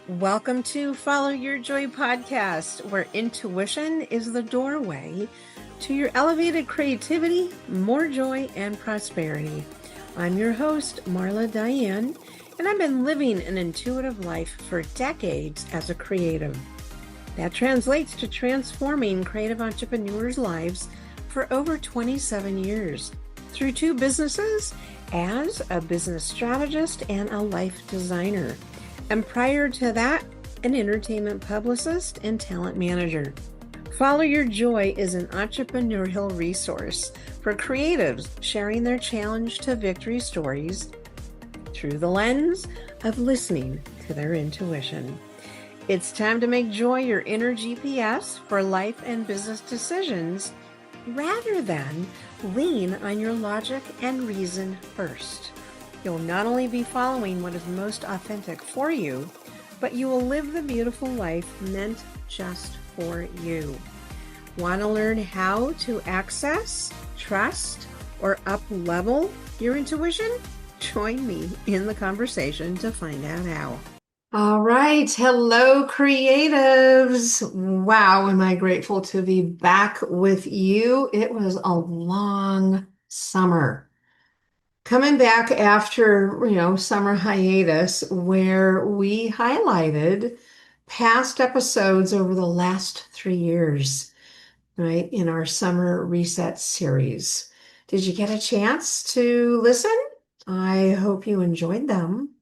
Welcome to Follow Your Joy podcast, where intuition is the doorway to your elevated creativity, more joy, and prosperity. I'm your host, Marla Diane, and I've been living an intuitive life for decades as a creative. That translates to transforming creative entrepreneurs' lives for over 27 years through two businesses as a business strategist and a life designer. And prior to that, an entertainment publicist and talent manager. Follow Your Joy is an entrepreneurial resource for creatives sharing their challenge to victory stories through the lens of listening to their intuition. It's time to make joy your inner GPS for life and business decisions rather than lean on your logic and reason first. You'll not only be following what is most authentic for you, but you will live the beautiful life meant just for you. Want to learn how to access, trust, or up-level your intuition? Join me in the conversation to find out how. All right. Hello, creatives. Wow, am I grateful to be back with you. It was a long summer. Coming back after, summer hiatus where we highlighted past episodes over the last 3 years, right, in our summer reset series. Did you get a chance to listen? I hope you enjoyed them.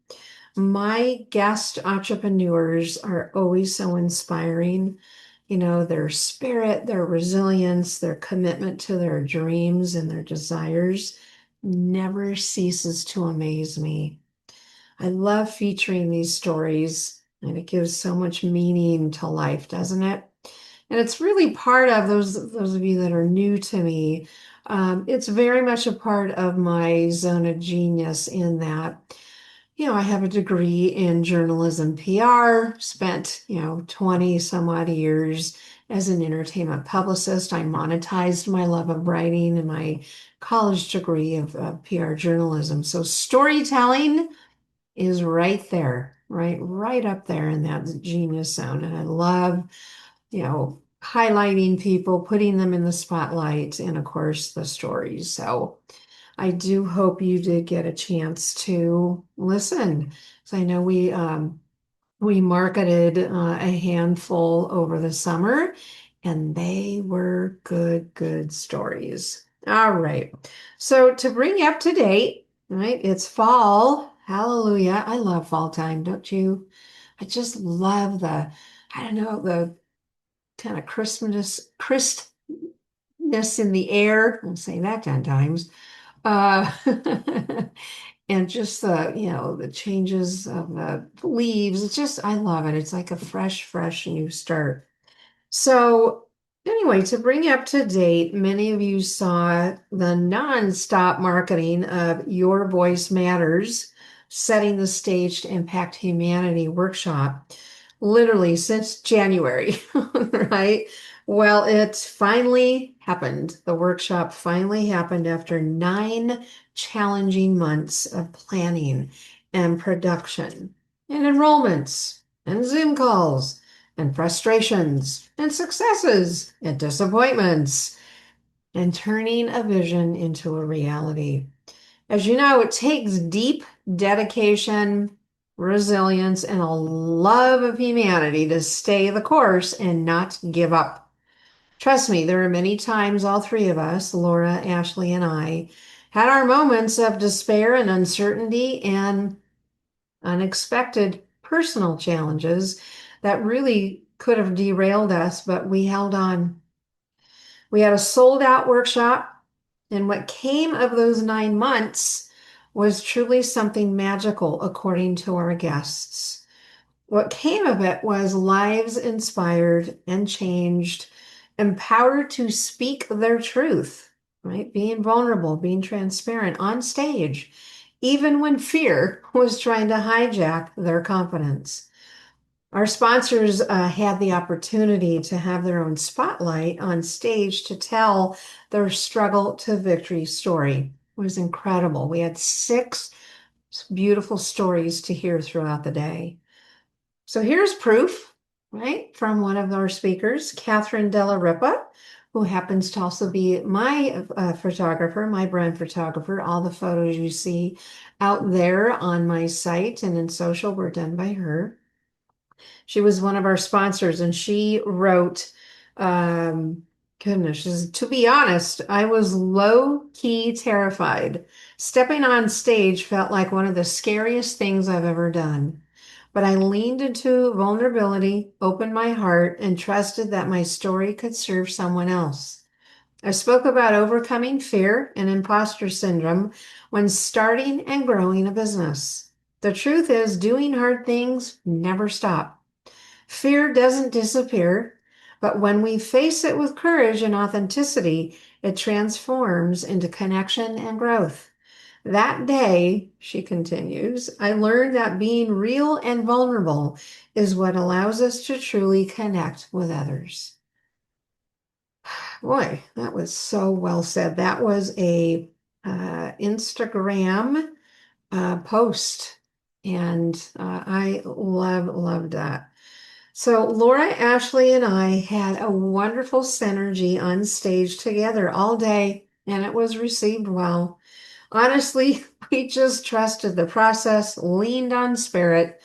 My guest entrepreneurs are always so inspiring. Their spirit, their resilience, their commitment to their dreams and their desires never ceases to amaze me. I love featuring these stories, and it gives so much meaning to life, doesn't it? And it's really part of those of you that are new to me. It's very much a part of my zone of genius in that, I have a degree in journalism PR, spent, 20 some odd years as an entertainment publicist. I monetized my love of writing and my college degree of PR journalism. So storytelling is right there, right up there in that genius zone. And I love, highlighting people, putting them in the spotlight, and of course the stories. So I do hope you did get a chance to listen. So I know we marketed a handful over the summer, and they were good stories. All right. So to bring you up to date, right? It's fall. Hallelujah. I love fall time, don't you? I just love the kind of crispness in the air. I'm saying that 10 times. Uh, and just the changes of the leaves. I love it. It's like a fresh new start. So anyway, to bring you up to date, many of you saw the nonstop marketing of Your Voice Matters, Setting the Stage to Impact Humanity workshop, literally since January, right? Well, it finally happened. The workshop finally happened after 9 challenging months of planning and production and enrollments and Zoom calls and frustrations and successes and disappointments and turning a vision into a reality. As you know, it takes deep dedication, resilience, and a love of humanity to stay the course and not give up. Trust me, there are many times all three of us, Laura, Ashley, and I, had our moments of despair and uncertainty and unexpected personal challenges that really could have derailed us, but we held on. We had a sold out workshop, and what came of those 9 months was truly something magical, according to our guests. What came of it was lives inspired and changed, empowered to speak their truth, right? Being vulnerable, being transparent on stage, even when fear was trying to hijack their confidence. Our sponsors had the opportunity to have their own spotlight on stage to tell their struggle to victory story. It was incredible. We had 6 beautiful stories to hear throughout the day. So here's proof, right, from one of our speakers, Catherine Della Ripa, who happens to also be my photographer, my brand photographer. All the photos you see out there on my site and in social were done by her. She was one of our sponsors, and she wrote, goodness, she says, to be honest, I was low-key terrified. Stepping on stage felt like one of the scariest things I've ever done. But I leaned into vulnerability, opened my heart, and trusted that my story could serve someone else. I spoke about overcoming fear and imposter syndrome when starting and growing a business. The truth is, doing hard things never stop. Fear doesn't disappear, but when we face it with courage and authenticity, it transforms into connection and growth. That day, she continues, I learned that being real and vulnerable is what allows us to truly connect with others. Boy, that was so well said. That was a Instagram post, and I loved that. So Laura, Ashley, and I had a wonderful synergy on stage together all day, and it was received well. Honestly, we just trusted the process, leaned on spirit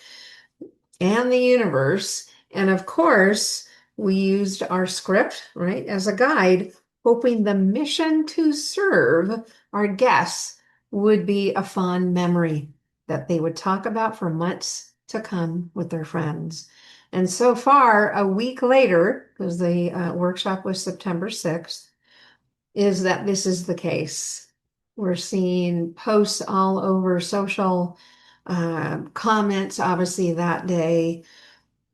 and the universe, and of course, we used our script, right, as a guide, hoping the mission to serve our guests would be a fond memory that they would talk about for months to come with their friends. And so far, a week later, because the workshop was September 6th, is that this is the case. We're seeing posts all over social, comments, obviously, that day.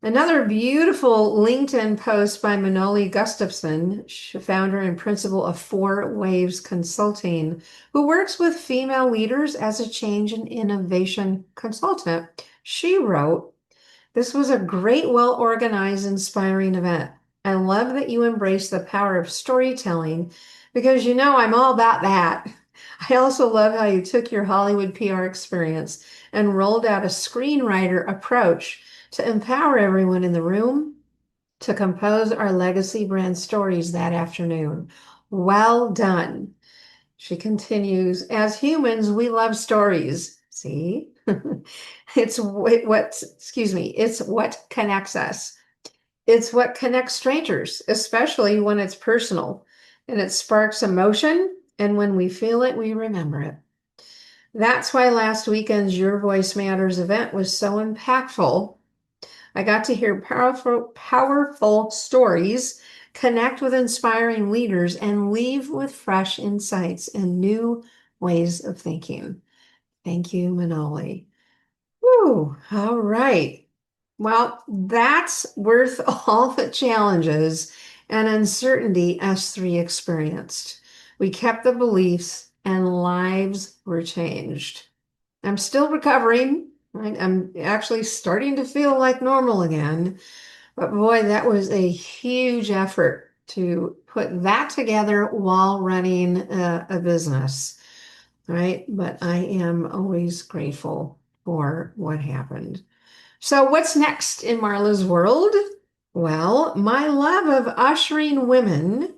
Another beautiful LinkedIn post by Manoli Gustafson, founder and principal of Four Waves Consulting, who works with female leaders as a change and innovation consultant. She wrote, this was a great, well-organized, inspiring event. I love that you embrace the power of storytelling because you know I'm all about that. I also love how you took your Hollywood PR experience and rolled out a screenwriter approach to empower everyone in the room to compose our legacy brand stories that afternoon. Well done. She continues, as humans, we love stories. See? It's what connects us. It's what connects strangers, especially when it's personal and it sparks emotion. And when we feel it, we remember it. That's why last weekend's Your Voice Matters event was so impactful. I got to hear powerful stories, connect with inspiring leaders, and leave with fresh insights and new ways of thinking. Thank you, Manoli. Whew, all right. Well, that's worth all the challenges and uncertainty us three experienced. We kept the beliefs and lives were changed. I'm still recovering, right? I'm actually starting to feel like normal again. But boy, that was a huge effort to put that together while running a business, right? But I am always grateful for what happened. So, what's next in Marla's world? Well, my love of ushering women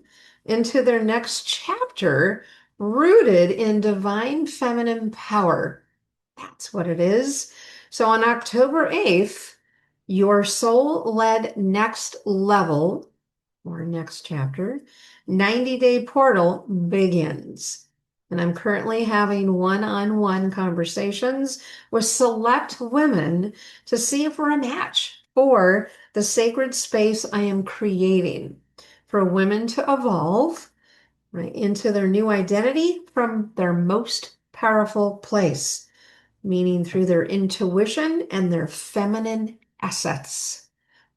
into their next chapter, rooted in divine feminine power. That's what it is. So, on October 8th, your soul led next level or next chapter 90-day portal begins. And I'm currently having one-on-one conversations with select women to see if we're a match for the sacred space I am creating for women to evolve right into their new identity from their most powerful place, meaning through their intuition and their feminine assets.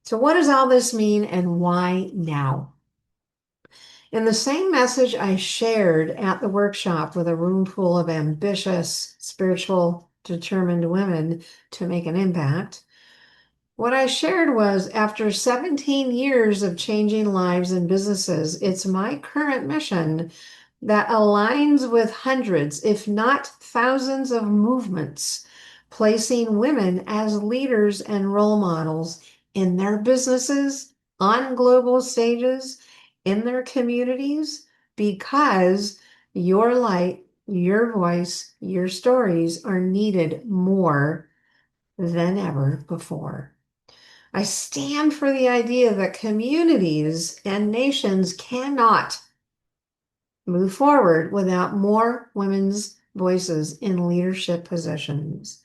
So, what does all this mean and why now? In the same message I shared at the workshop with a room full of ambitious, spiritual, determined women to make an impact, what I shared was after 17 years of changing lives and businesses, it's my current mission that aligns with hundreds, if not thousands, of movements placing women as leaders and role models in their businesses, on global stages, in their communities, because your light, your voice, your stories are needed more than ever before. I stand for the idea that communities and nations cannot move forward without more women's voices in leadership positions.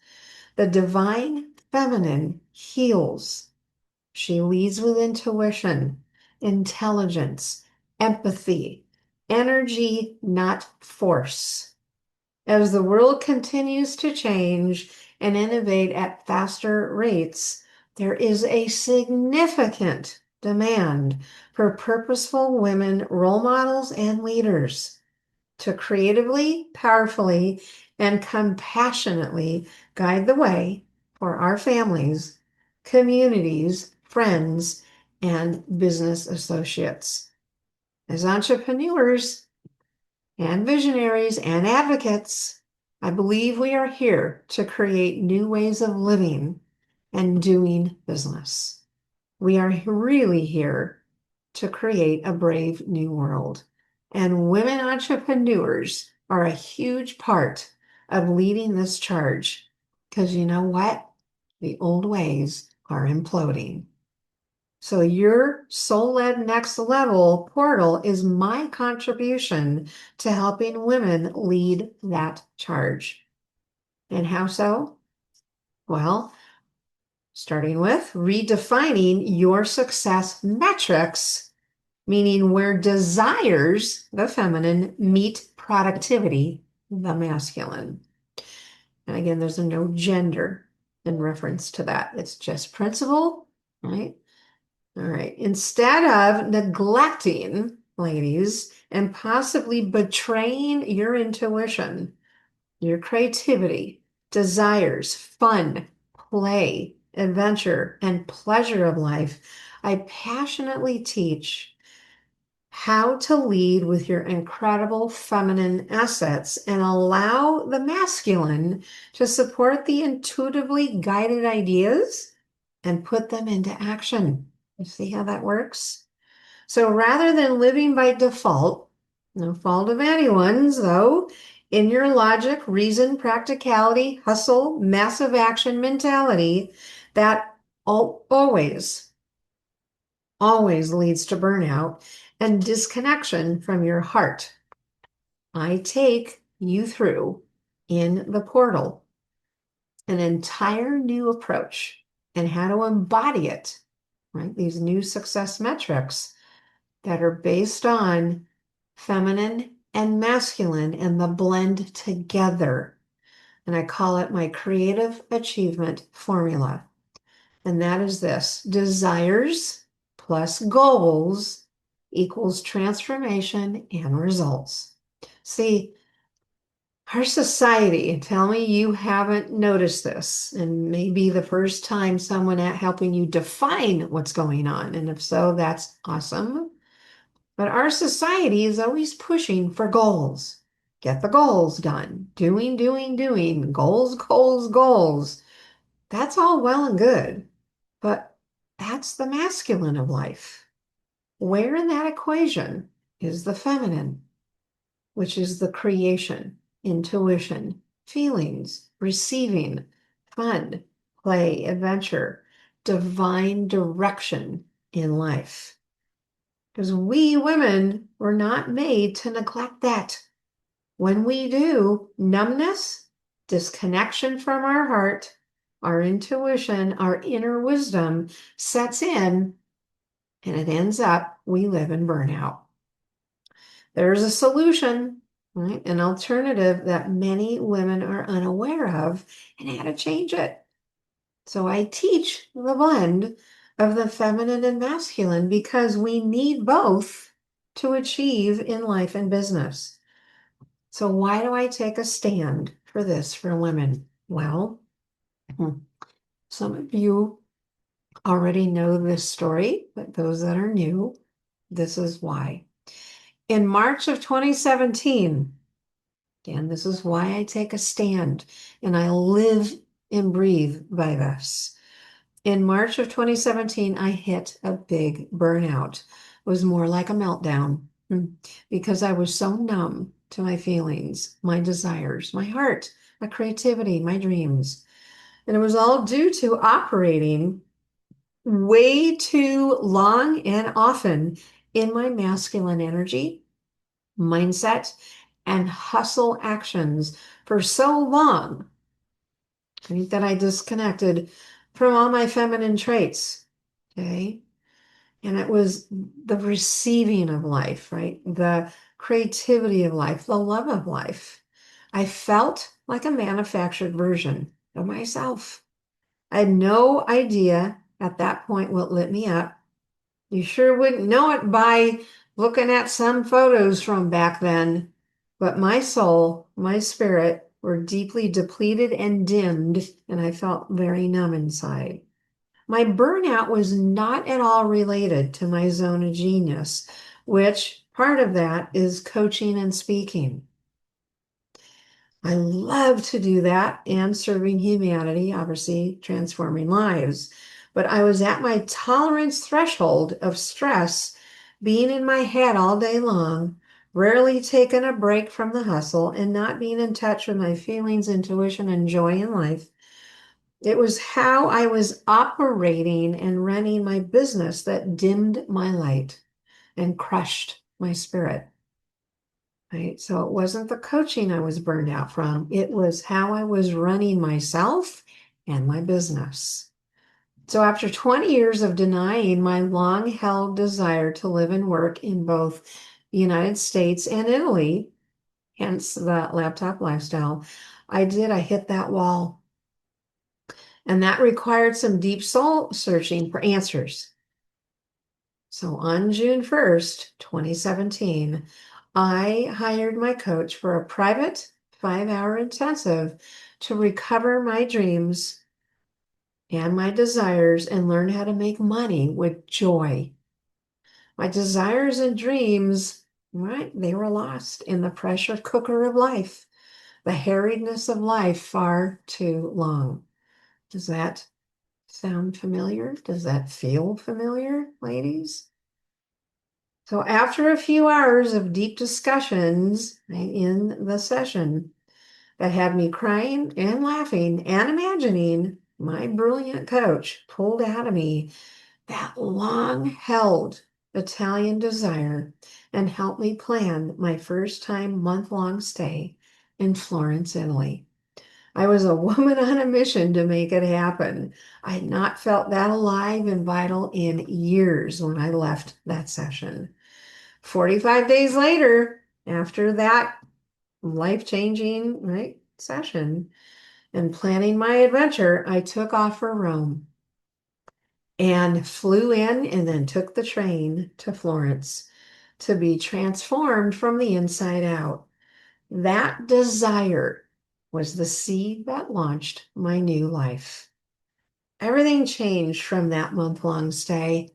The divine feminine heals. She leads with intuition, intelligence, empathy, energy, not force. As the world continues to change and innovate at faster rates, there is a significant demand for purposeful women role models and leaders to creatively, powerfully, and compassionately guide the way for our families, communities, friends, and business associates. As entrepreneurs and visionaries and advocates, I believe we are here to create new ways of living and doing business. We are really here to create a brave new world. And women entrepreneurs are a huge part of leading this charge. Because you know what? The old ways are imploding. So your soul-led next level portal is my contribution to helping women lead that charge. And how so? Well, starting with redefining your success metrics, meaning where desires, the feminine, meet productivity, the masculine. And again, there's no gender in reference to that. It's just principle, right? All right. Instead of neglecting, ladies, and possibly betraying your intuition, your creativity, desires, fun, play, adventure, and pleasure of life, I passionately teach how to lead with your incredible feminine assets and allow the masculine to support the intuitively guided ideas and put them into action. You see how that works? So rather than living by default, no fault of anyone's though, in your logic, reason, practicality, hustle, massive action mentality, that always leads to burnout and disconnection from your heart. I take you through in the portal an entire new approach and how to embody it, right? These new success metrics that are based on feminine and masculine and the blend together. And I call it my creative achievement formula. And that is this: desires plus goals equals transformation and results. See, our society, tell me you haven't noticed this, and maybe the first time someone at helping you define what's going on. And if so, that's awesome. But our society is always pushing for goals. Get the goals done. Doing, doing, doing. Goals, goals, goals. That's all well and good. But that's the masculine of life. Where in that equation is the feminine, which is the creation, intuition, feelings, receiving, fun, play, adventure, divine direction in life? Because we women were not made to neglect that. When we do, numbness, disconnection from our heart, our intuition, our inner wisdom sets in, and it ends up we live in burnout. There's a solution, right? An alternative that many women are unaware of and how to change it. So I teach the blend of the feminine and masculine because we need both to achieve in life and business. So why do I take a stand for this for women? Well, some of you already know this story, but those that are new, this is why. In March of 2017, again, this is why I take a stand and I live and breathe by this. In March of 2017, I hit a big burnout. It was more like a meltdown because I was so numb to my feelings, my desires, my heart, my creativity, my dreams. And it was all due to operating way too long and often in my masculine energy, mindset, and hustle actions for so long. I think that I disconnected from all my feminine traits. Okay. And it was the receiving of life, right? The creativity of life, the love of life. I felt like a manufactured version of myself. I had no idea at that point what lit me up. You sure wouldn't know it by looking at some photos from back then. But my soul, my spirit were deeply depleted and dimmed, and I felt very numb inside. My burnout was not at all related to my zone of genius, which part of that is coaching and speaking. I love to do that and serving humanity, obviously transforming lives. But I was at my tolerance threshold of stress, being in my head all day long, rarely taking a break from the hustle, and not being in touch with my feelings, intuition, and joy in life. It was how I was operating and running my business that dimmed my light and crushed my spirit. Right? So it wasn't the coaching I was burned out from, it was how I was running myself and my business. So after 20 years of denying my long-held desire to live and work in both the United States and Italy, hence the laptop lifestyle, I hit that wall. And that required some deep soul searching for answers. So on June 1st, 2017, I hired my coach for a private 5-hour intensive to recover my dreams and my desires and learn how to make money with joy. My desires and dreams, right, they were lost in the pressure cooker of life, the harriedness of life far too long. Does that sound familiar? Does that feel familiar, ladies? So after a few hours of deep discussions in the session that had me crying and laughing and imagining, my brilliant coach pulled out of me that long-held Italian desire and helped me plan my first-time month-long stay in Florence, Italy. I was a woman on a mission to make it happen. I had not felt that alive and vital in years when I left that session. 45 days later, after that life-changing, right, session and planning my adventure, I took off for Rome and flew in and then took the train to Florence to be transformed from the inside out. That desire was the seed that launched my new life. Everything changed from that month-long stay.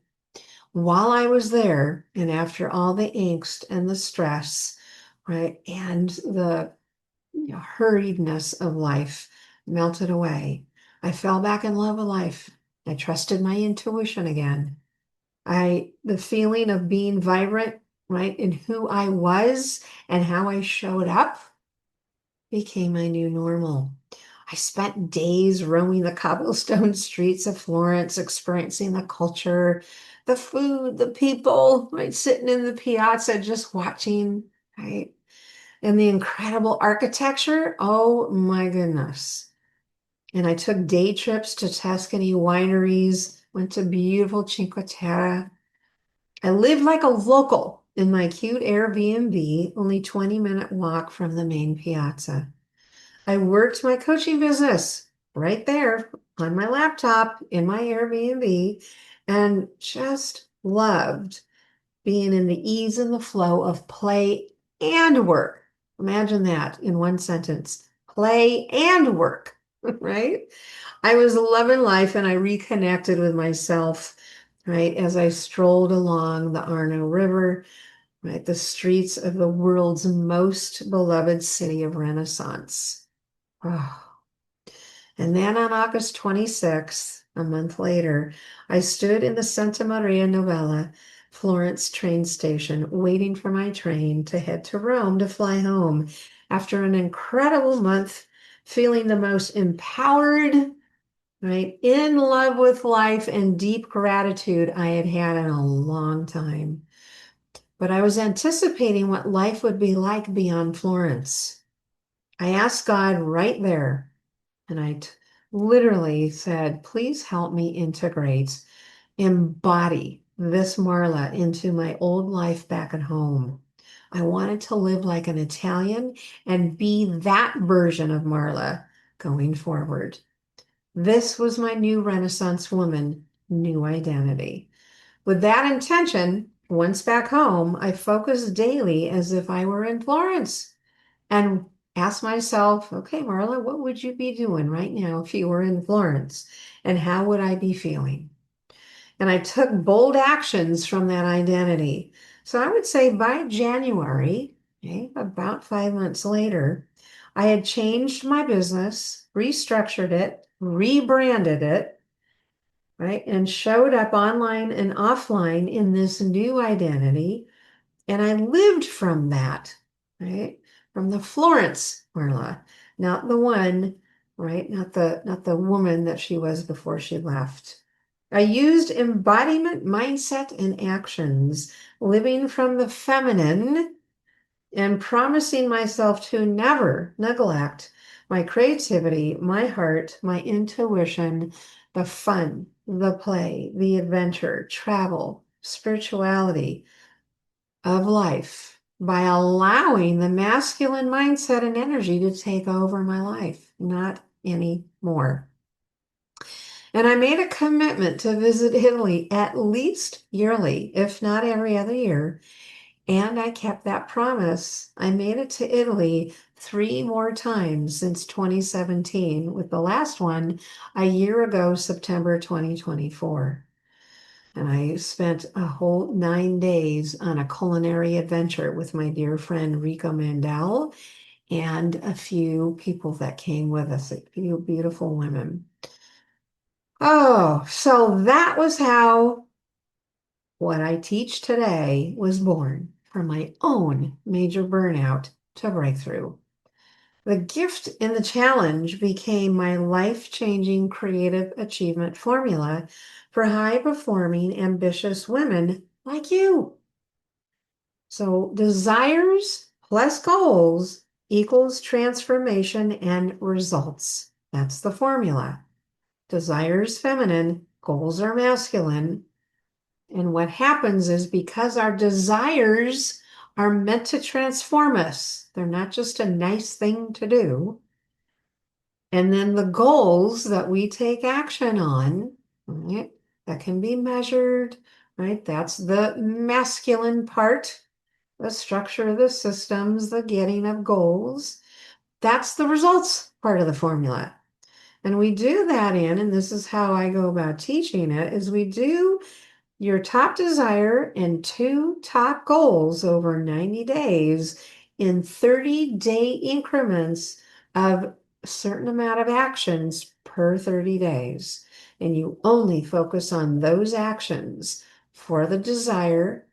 While I was there, and after all the angst and the stress, right, and the hurriedness of life melted away, I fell back in love with life. I trusted my intuition again. The feeling of being vibrant, right, in who I was and how I showed up became my new normal. I spent days roaming the cobblestone streets of Florence, experiencing the culture, the food, the people, right, sitting in the piazza, just watching, right, and the incredible architecture. Oh my goodness. And I took day trips to Tuscany wineries, went to beautiful Cinque Terre. I lived like a local in my cute Airbnb, only 20-minute walk from the main piazza. I worked my coaching business right there on my laptop in my Airbnb and just loved being in the ease and the flow of play and work. Imagine that in one sentence, play and work, right? I was loving life and I reconnected with myself, right, as I strolled along the Arno River, right, the streets of the world's most beloved city of Renaissance. Oh. And then on August 26th, a month later, I stood in the Santa Maria Novella Florence train station waiting for my train to head to Rome to fly home after an incredible month, feeling the most empowered, right, in love with life and deep gratitude I had had in a long time. But I was anticipating what life would be like beyond Florence. I asked God right there, and literally said, please help me integrate, embody this Marla into my old life back at home. I wanted to live like an Italian and be that version of Marla going forward. This was my new Renaissance woman, new identity. With that intention, once back home, I focused daily as if I were in Florence and ask myself, okay, Marla, what would you be doing right now if you were in Florence? And how would I be feeling? And I took bold actions from that identity. So I would say by January, okay, about 5 months later, I had changed my business, restructured it, rebranded it, right, and showed up online and offline in this new identity. And I lived from that, right? From the Florence Marla, not the one, right? Not the woman that she was before she left. I used embodiment, mindset, and actions, living from the feminine and promising myself to never neglect my creativity, my heart, my intuition, the fun, the play, the adventure, travel, spirituality of life by allowing the masculine mindset and energy to take over my life, not anymore. And I made a commitment to visit Italy at least yearly, if not every other year. And I kept that promise. I made it to Italy 3 more times since 2017, with the last one a year ago, September 2024. And I spent a whole 9 days on a culinary adventure with my dear friend Rico Mandel and a few people that came with us, a few beautiful women. Oh, so that was how what I teach today was born from my own major burnout to breakthrough. The gift in the challenge became my life-changing creative achievement formula for high-performing, ambitious women like you. So desires plus goals equals transformation and results. That's the formula. Desires feminine, goals are masculine. And what happens is because our desires are meant to transform us, they're not just a nice thing to do. And then the goals that we take action on, right, that can be measured, right? That's the masculine part, the structure of the systems, the getting of goals. That's the results part of the formula. And we do that and this is how I go about teaching it, is we do your top desire and 2 top goals over 90 days in 30-day increments of a certain amount of actions per 30 days. And you only focus on those actions for the desire,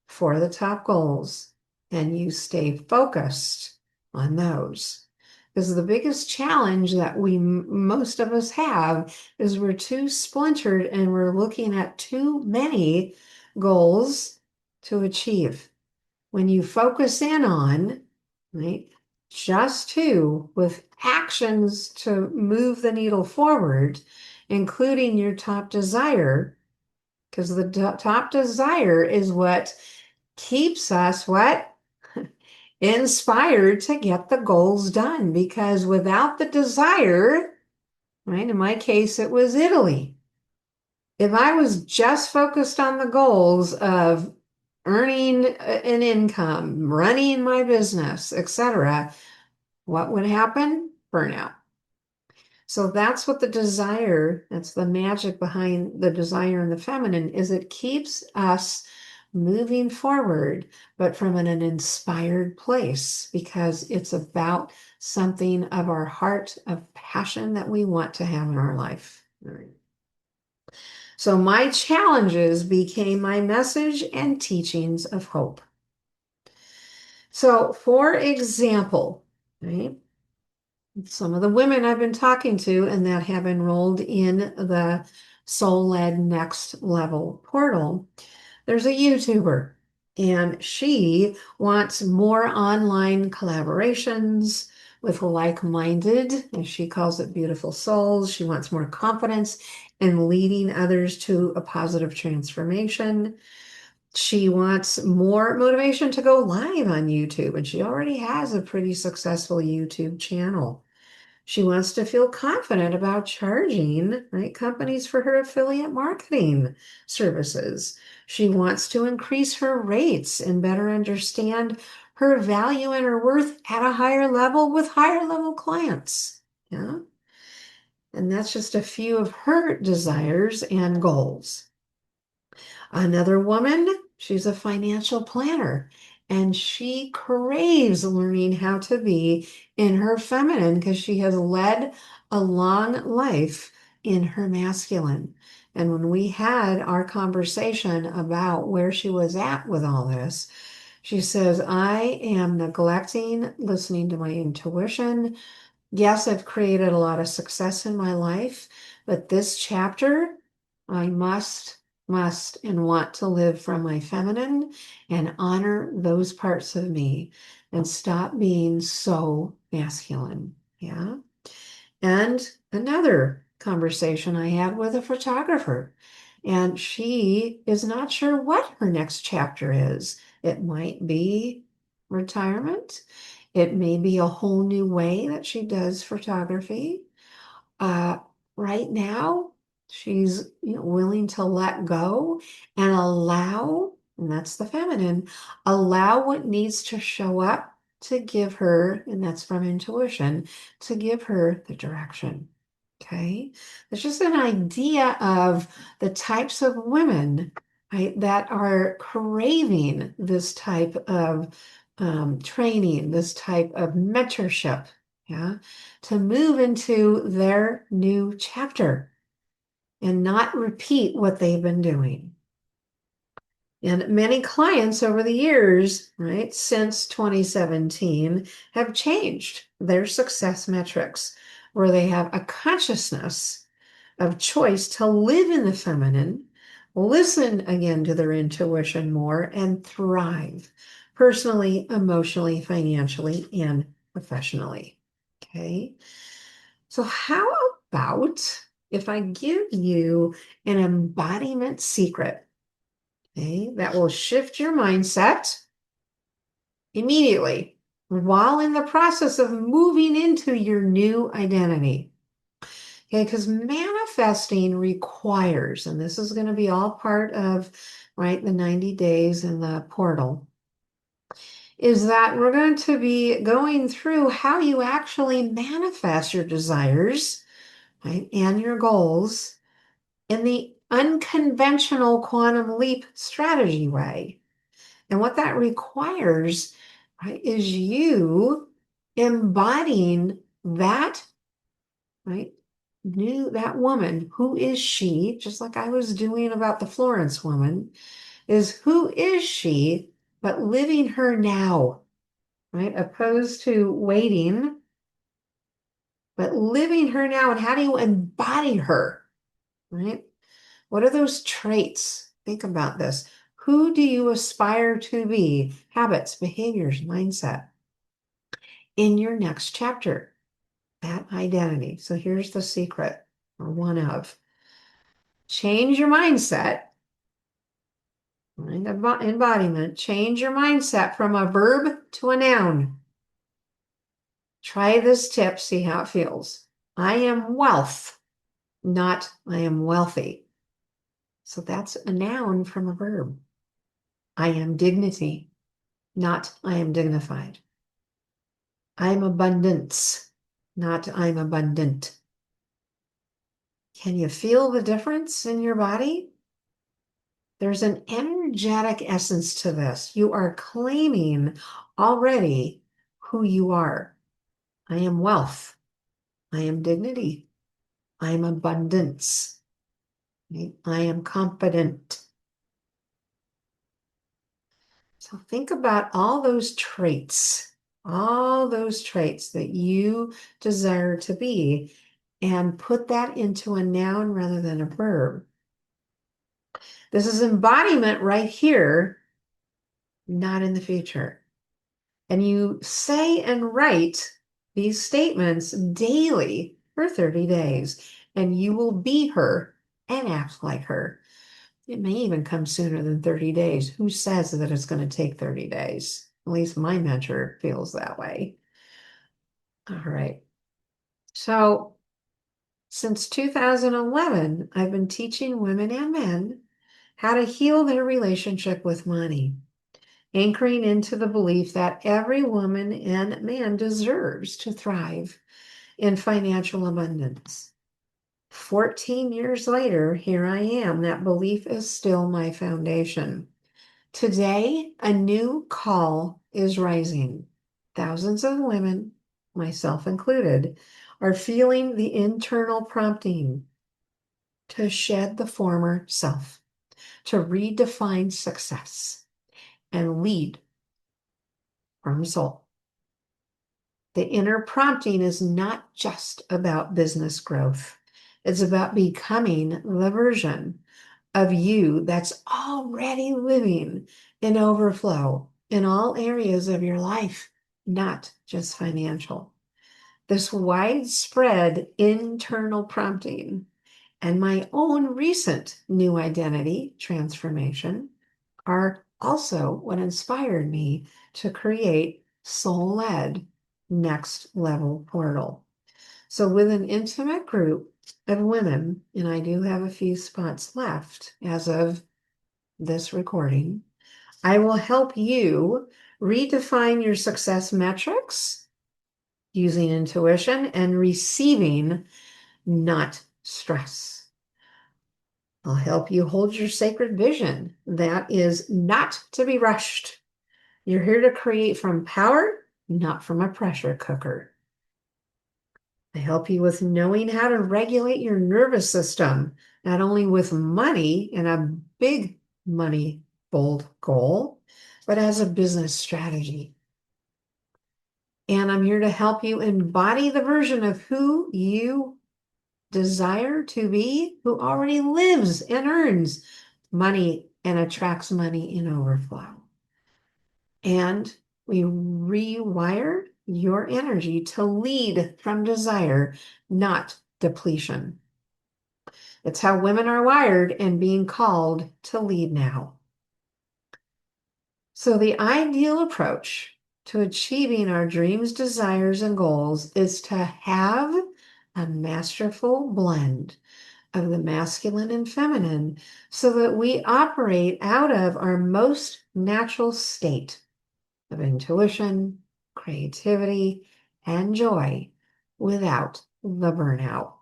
for the top goals, and you stay focused on those. Because the biggest challenge that most of us have is we're too splintered and we're looking at too many goals to achieve. When you focus in on, right, just 2 with actions to move the needle forward, including your top desire, because the top desire is what keeps us what? Inspired to get the goals done, because without the desire, right, in my case, it was Italy. If I was just focused on the goals of earning an income, running my business, etc., what would happen? Burnout. So that's what the desire, that's the magic behind the desire in the feminine, is it keeps us moving forward, but from an inspired place, because it's about something of our heart of passion that we want to have in our life. All right. So my challenges became my message and teachings of hope. So, for example, right, some of the women I've been talking to and that have enrolled in the Soul-Led Next Level portal, there's a YouTuber and she wants more online collaborations with like-minded, as she calls it, beautiful souls. She wants more confidence in leading others to a positive transformation. She wants more motivation to go live on YouTube, and she already has a pretty successful YouTube channel. She wants to feel confident about charging, right, companies for her affiliate marketing services. She wants to increase her rates and better understand her value and her worth at a higher level with higher level clients. Yeah. And that's just a few of her desires and goals. Another woman, she's a financial planner and she craves learning how to be in her feminine because she has led a long life in her masculine. And when we had our conversation about where she was at with all this, she says, I am neglecting listening to my intuition. Yes, I've created a lot of success in my life, but this chapter, I must, and want to live from my feminine and honor those parts of me and stop being so masculine. Yeah. And another conversation I had with a photographer, and she is not sure what her next chapter is. It might be retirement. It may be a whole new way that she does photography. Uh, right now, she's willing to let go and allow, and that's the feminine, allow what needs to show up to give her, and that's from intuition, to give her the direction. Okay, it's just an idea of the types of women, right, that are craving this type of training, this type of mentorship. Yeah, to move into their new chapter and not repeat what they've been doing. And many clients over the years, right, since 2017, have changed their success metrics where they have a consciousness of choice to live in the feminine, listen again to their intuition more, and thrive personally, emotionally, financially, and professionally. Okay. So, how about if I give you an embodiment secret, okay, that will shift your mindset immediately while in the process of moving into your new identity? Okay, because manifesting requires, and this is going to be all part of, right, the 90 days in the portal, is that we're going to be going through how you actually manifest your desires, right, and your goals in the unconventional quantum leap strategy way. And what that requires, right, is you embodying that, right, that woman. Who is she? Just like I was doing about the Florence woman, is who is she, but living her now, right? Opposed to waiting, but living her now. And how do you embody her, right? What are those traits? Think about this. Who do you aspire to be? Habits, behaviors, mindset in your next chapter, that identity. So here's the secret, or one of. Change your mindset, embodiment. Change your mindset from a verb to a noun. Try this tip, see how it feels. I am wealth, not I am wealthy. So that's a noun from a verb. I am dignity, not I am dignified. I'm abundance, not I'm abundant. Can you feel the difference in your body? There's an energetic essence to this. You are claiming already who you are. I am wealth. I am dignity. I am abundance. Right? I am competent. So think about all those traits that you desire to be, and put that into a noun rather than a verb. This is embodiment right here, not in the future. And you say and write these statements daily for 30 days, and you will be her and act like her. It may even come sooner than 30 days. Who says that it's going to take 30 days? At least my mentor feels that way. All right. So since 2011, I've been teaching women and men how to heal their relationship with money, anchoring into the belief that every woman and man deserves to thrive in financial abundance. 14 years later, here I am. That belief is still my foundation. Today, a new call is rising. Thousands of women, myself included, are feeling the internal prompting to shed the former self, to redefine success, and lead from soul. The inner prompting is not just about business growth. It's about becoming the version of you that's already living in overflow in all areas of your life, not just financial. This widespread internal prompting and my own recent new identity transformation are also what inspired me to create soul-led next level portal. So with an intimate group of women, and I do have a few spots left as of this recording, I will help you redefine your success metrics using intuition and receiving, not stress. I'll help you hold your sacred vision that is not to be rushed. You're here to create from power, not from a pressure cooker. I help you with knowing how to regulate your nervous system, not only with money and a big money bold goal, but as a business strategy. And I'm here to help you embody the version of who you desire to be, who already lives and earns money and attracts money in overflow. And we rewire your energy to lead from desire, not depletion. It's how women are wired and being called to lead now. So the ideal approach to achieving our dreams, desires, and goals is to have a masterful blend of the masculine and feminine so that we operate out of our most natural state of intuition, creativity, and joy without the burnout.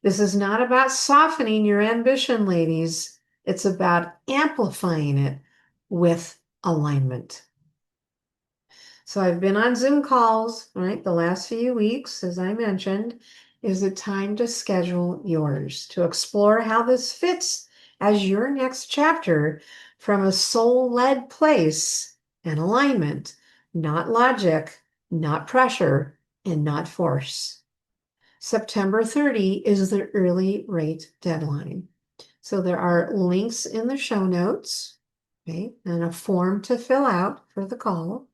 This is not about softening your ambition, ladies. It's about amplifying it with alignment. So I've been on Zoom calls, right, the last few weeks, as I mentioned. Is it time to schedule yours to explore how this fits as your next chapter from a soul-led place and alignment, not logic, not pressure, and not force. September 30 is the early rate deadline. So there are links in the show notes, okay, and a form to fill out for the call,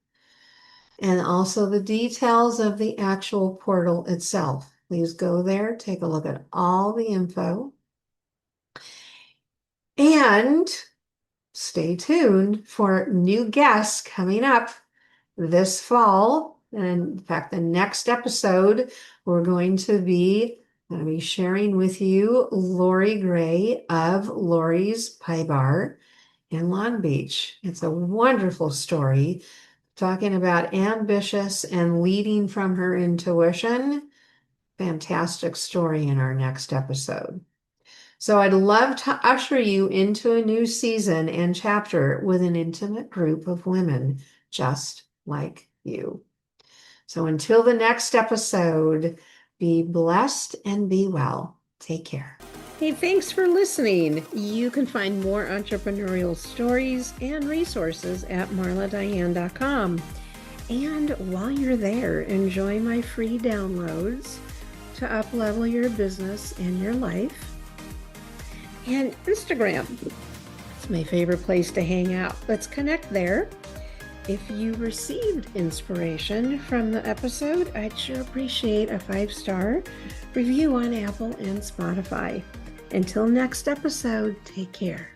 and also the details of the actual portal itself. Please go there, take a look at all the info, and stay tuned for new guests coming up this fall. And in fact, the next episode, we're going to be sharing with you Lori Gray of Lori's Pie Bar in Long Beach. It's a wonderful story talking about ambitious and leading from her intuition. Fantastic story in our next episode. So I'd love to usher you into a new season and chapter with an intimate group of women just like you. So until the next episode, be blessed and be well. Take care. Hey, thanks for listening. You can find more entrepreneurial stories and resources at marladiane.com. And while you're there, enjoy my free downloads to up-level your business and your life. And Instagram. It's my favorite place to hang out. Let's connect there. If you received inspiration from the episode, I'd sure appreciate a 5-star review on Apple and Spotify. Until next episode, take care.